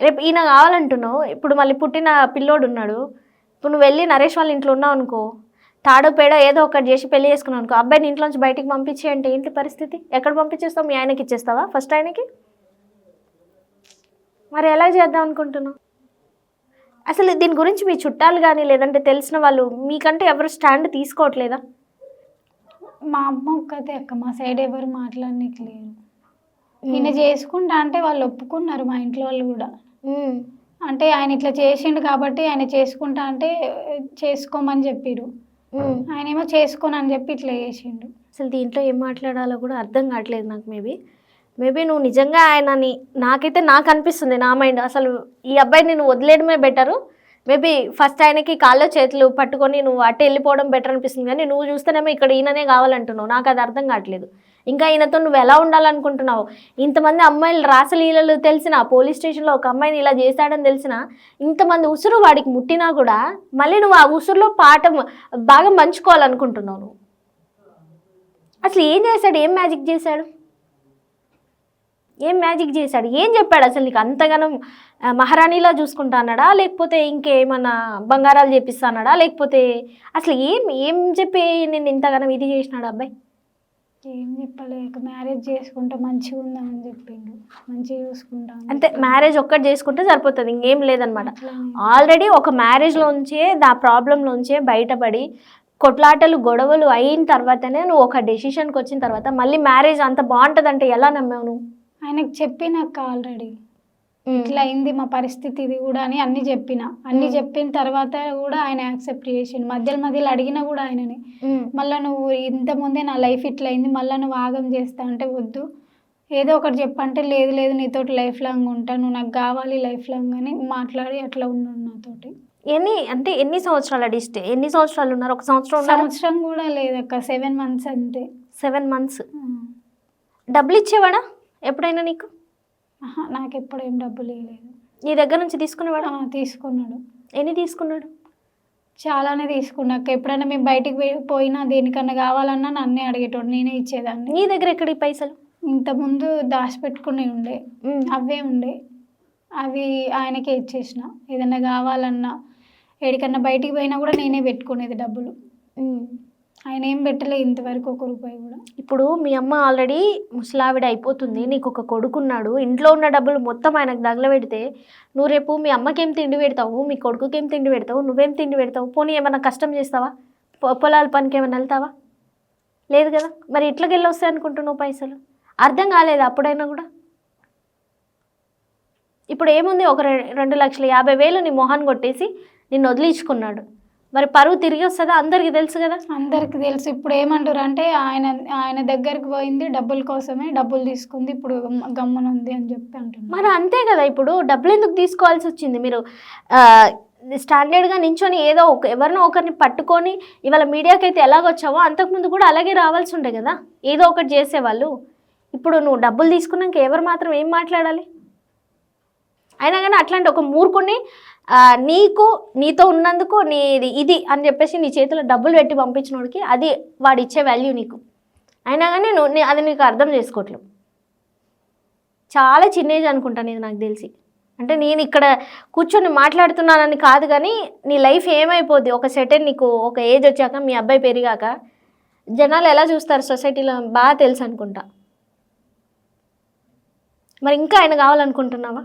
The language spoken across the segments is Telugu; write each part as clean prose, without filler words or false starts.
రేపు ఈయన కావాలంటున్నావు, ఇప్పుడు మళ్ళీ పుట్టిన పిల్లోడు ఉన్నాడు, ఇప్పుడు నువ్వు వెళ్ళి నరేష్ వాళ్ళ ఇంట్లో ఉన్నావు అనుకో, తాడో పేడ ఏదో ఒకటి చేసి పెళ్లి చేసుకున్నావు అనుకో, అబ్బాయిని ఇంట్లోంచి బయటికి పంపించి అంటే ఏంటి పరిస్థితి? ఎక్కడ పంపించేస్తావు? మీ ఆయనకి ఇచ్చేస్తావా ఫస్ట్ ఆయనకి? మరి ఎలా చేద్దాం అనుకుంటున్నావు? అసలు దీని గురించి మీ చుట్టాలు కానీ లేదంటే తెలిసిన వాళ్ళు మీకంటే ఎవరు స్టాండ్ తీసుకోవట్లేదా? మా అమ్మ ఒక్కతే అక్క, మా సైడ్ ఎవరు మాట్లాడనీకి లేరు. ఈయన చేసుకుంటా అంటే వాళ్ళు ఒప్పుకున్నారు, మా ఇంట్లో వాళ్ళు కూడా. అంటే ఆయన ఇట్లా చేసిండు కాబట్టి ఆయన చేసుకుంటా అంటే చేసుకోమని చెప్పిరు. ఆయన ఏమో చేసుకోను అని చెప్పి ఇట్లా చేసిండు. అసలు దీంట్లో ఏం మాట్లాడాలో కూడా అర్థం కావట్లేదు నాకు. మేబీ నువ్వు నిజంగా ఆయనని, నాకు అనిపిస్తుంది నా మైండ్, అసలు ఈ అబ్బాయిని నువ్వు వదిలేయడమే బెటరు. మేబీ ఫస్ట్ ఆయనకి కాళ్ళ చేతులు పట్టుకొని నువ్వు అటు వెళ్ళిపోవడం బెటర్ అనిపిస్తుంది. కానీ నువ్వు చూస్తేనేమో ఇక్కడ ఈయననే కావాలంటున్నావు. నాకు అది అర్థం కావట్లేదు. ఇంకా ఈయనతో నువ్వు ఎలా ఉండాలనుకుంటున్నావు? ఇంతమంది అమ్మాయిలు రాసలీలలు తెలిసిన, పోలీస్ స్టేషన్లో ఒక అమ్మాయిని ఇలా చేశాడని తెలిసిన, ఇంతమంది ఉసురు వాడికి ముట్టినా కూడా మళ్ళీ నువ్వు ఆ ఉసురులో పాఠం బాగా పంచుకోవాలనుకుంటున్నావు. నువ్వు అసలు ఏం చేశాడు? ఏం మ్యాజిక్ చేశాడు? ఏం చెప్పాడు అసలు నీకు? అంతగానం మహారాణిలా చూసుకుంటా అన్నాడా, లేకపోతే ఇంకేమన్నా బంగారాలు చేపిస్తా అన్నాడా, లేకపోతే అసలు ఏం చెప్పి నేను ఇంతగానం ఇది చేసినాడు అబ్బాయి? ఏం చెప్పలేక మ్యారేజ్ చేసుకుంటే మంచిగా ఉందామని చెప్పిండు, మంచిగా చూసుకుంటాం అంతే. మ్యారేజ్ ఒక్కటి చేసుకుంటే సరిపోతుంది, ఇంకేం లేదనమాట. ఆల్రెడీ ఒక మ్యారేజ్లోంచే ఆ ప్రాబ్లంలోంచే బయటపడి కొట్లాటలు గొడవలు అయిన తర్వాతనే నువ్వు ఒక డెసిషన్కి వచ్చిన తర్వాత మళ్ళీ మ్యారేజ్ అంత బాగుంటుందంటే ఎలా నమ్మావు నువ్వు? ఆయనకు చెప్పినాక ఆల్రెడీ ఇట్లా అయింది మా పరిస్థితి ఇది కూడా అని అన్ని చెప్పిన తర్వాత కూడా ఆయన యాక్సెప్ట్ చేసిండు. మధ్యలో అడిగినా కూడా ఆయనని, మళ్ళీ నువ్వు ఇంతకుముందే నా లైఫ్ ఇట్లా అయింది, మళ్ళీ నువ్వు ఆగం చేస్తా అంటే వద్దు, ఏదో ఒకటి చెప్పంటే లేదు లేదు నీతోటి లైఫ్ లాంగ్ ఉంటా, నువ్వు నాకు కావాలి లైఫ్ లాంగ్ అని మాట్లాడి అట్లా ఉన్నాడు నాతోటి. ఎన్ని సంవత్సరాల డిస్టే? ఎన్ని సంవత్సరాలు ఉన్నారు? ఒక సంవత్సరం కూడా లేదక్క, 7 months అంతే. 7 months. డబ్బులు ఇచ్చేవాడా ఎప్పుడైనా నీకు? నాకు ఎప్పుడు ఏం డబ్బులు ఇవ్వలేదు. నీ దగ్గర నుంచి తీసుకునేవాడా? తీసుకున్నాడు. ఎన్ని తీసుకున్నాడు? చాలానే తీసుకున్నాక. ఎప్పుడైనా మేము బయటికి పోయినా దేనికన్నా కావాలన్నా నన్నే అడిగేటోడు, నేనే ఇచ్చేదాన్ని. నీ దగ్గర ఎక్కడి పైసలు? ఇంతకుముందు దాచిపెట్టుకుని ఉండే, అవే ఉండే, అవి ఆయనకే ఇచ్చేసిన. ఏదన్నా కావాలన్నా ఎక్కడికన్నా బయటికి పోయినా కూడా నేనే పెట్టుకునేది డబ్బులు. ఆయన ఏం పెట్టలే ఇంతవరకు, 1 రూపాయి కూడా. ఇప్పుడు మీ అమ్మ ఆల్రెడీ ముసలావిడ అయిపోతుంది, నీకు ఒక కొడుకున్నాడు, ఇంట్లో ఉన్న డబ్బులు మొత్తం ఆయనకు తగలబెడితే నువ్వు రేపు మీ అమ్మకేం తిండి పెడతావు, మీ కొడుకుకేం తిండి పెడతావు, నువ్వేం తిండి పెడతావు? పోనీ ఏమన్నా కష్టం చేస్తావా? పొలాల పనికి ఏమైనా వెళ్తావా? లేదు కదా. మరి ఇట్లకి వెళ్ళి వస్తాయి అనుకుంటున్నావు పైసలు? అర్థం కాలేదు అప్పుడైనా కూడా? ఇప్పుడు ఏముంది, ఒక 2,50,000 నీ మొహాన్ని కొట్టేసి నిన్ను వదిలించుకున్నాడు. మరి పరువు తిరిగి వస్తుందా? అందరికి తెలుసు కదా. అందరికి తెలుసు. ఇప్పుడు ఏమంటారు అంటే ఆయన దగ్గరికి పోయింది డబ్బుల కోసమే, డబ్బులు తీసుకుంది, ఇప్పుడు గమ్మున ఉంది అని చెప్పి అంటున్నారు. మరి అంతే కదా. ఇప్పుడు డబ్బులు ఎందుకు తీసుకోవాల్సి వచ్చింది? మీరు స్టాండర్డ్గా నించొని ఏదో ఎవరినో ఒకరిని పట్టుకొని ఇవాళ మీడియాకి అయితే ఎలాగొచ్చావో అంతకుముందు కూడా అలాగే రావాల్సి ఉండే కదా, ఏదో ఒకటి చేసేవాళ్ళు. ఇప్పుడు నువ్వు డబ్బులు తీసుకున్నాక ఎవరు మాత్రం ఏం మాట్లాడాలి? అయినా కానీ అట్లాంటి ఒక మూర్ఖుని నీతో ఉన్నందుకు ఇది అని చెప్పేసి నీ చేతిలో డబ్బులు పెట్టి పంపించినోడికి అది వాడు ఇచ్చే వాల్యూ నీకు. అయినా కానీ అది నీకు అర్థం చేసుకోవట్లేదు. చాలా చిన్న ఏజ్ అనుకుంటాను ఇది నాకు తెలిసి. అంటే నేను ఇక్కడ కూర్చొని మాట్లాడుతున్నానని కాదు, కానీ నీ లైఫ్ ఏమైపోద్ది ఒక సెటన్, నీకు ఒక ఏజ్ వచ్చాక, మీ అబ్బాయి పెరిగాక జనాలు ఎలా చూస్తారు సొసైటీలో బాగా తెలుసు అనుకుంటా. మరి ఇంకా ఆయన కావాలనుకుంటున్నావా?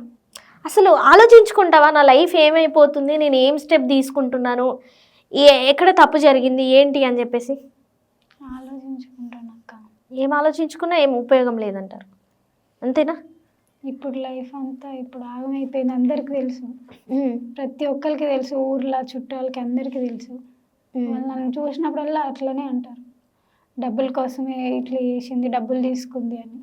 అసలు ఆలోచించుకుంటావా నా లైఫ్ ఏమైపోతుంది, నేను ఏం స్టెప్ తీసుకుంటున్నాను, ఎక్కడ తప్పు జరిగింది ఏంటి అని చెప్పేసి? ఆలోచించుకుంటాను అక్క. ఏం ఆలోచించుకున్నా ఏం ఉపయోగం లేదంటారు, అంతేనా? ఇప్పుడు లైఫ్ అంతా ఇప్పుడు ఆగమైపోయింది, అందరికి తెలుసు, ప్రతి ఒక్కరికి తెలుసు, ఊర్లో చుట్టాలకి అందరికీ తెలుసు. వాళ్ళు నన్ను చూసినప్పుడల్లా అట్లనే అంటారు, డబ్బుల కోసమే ఇట్లా చేసింది, డబ్బులు తీసుకుంది అని.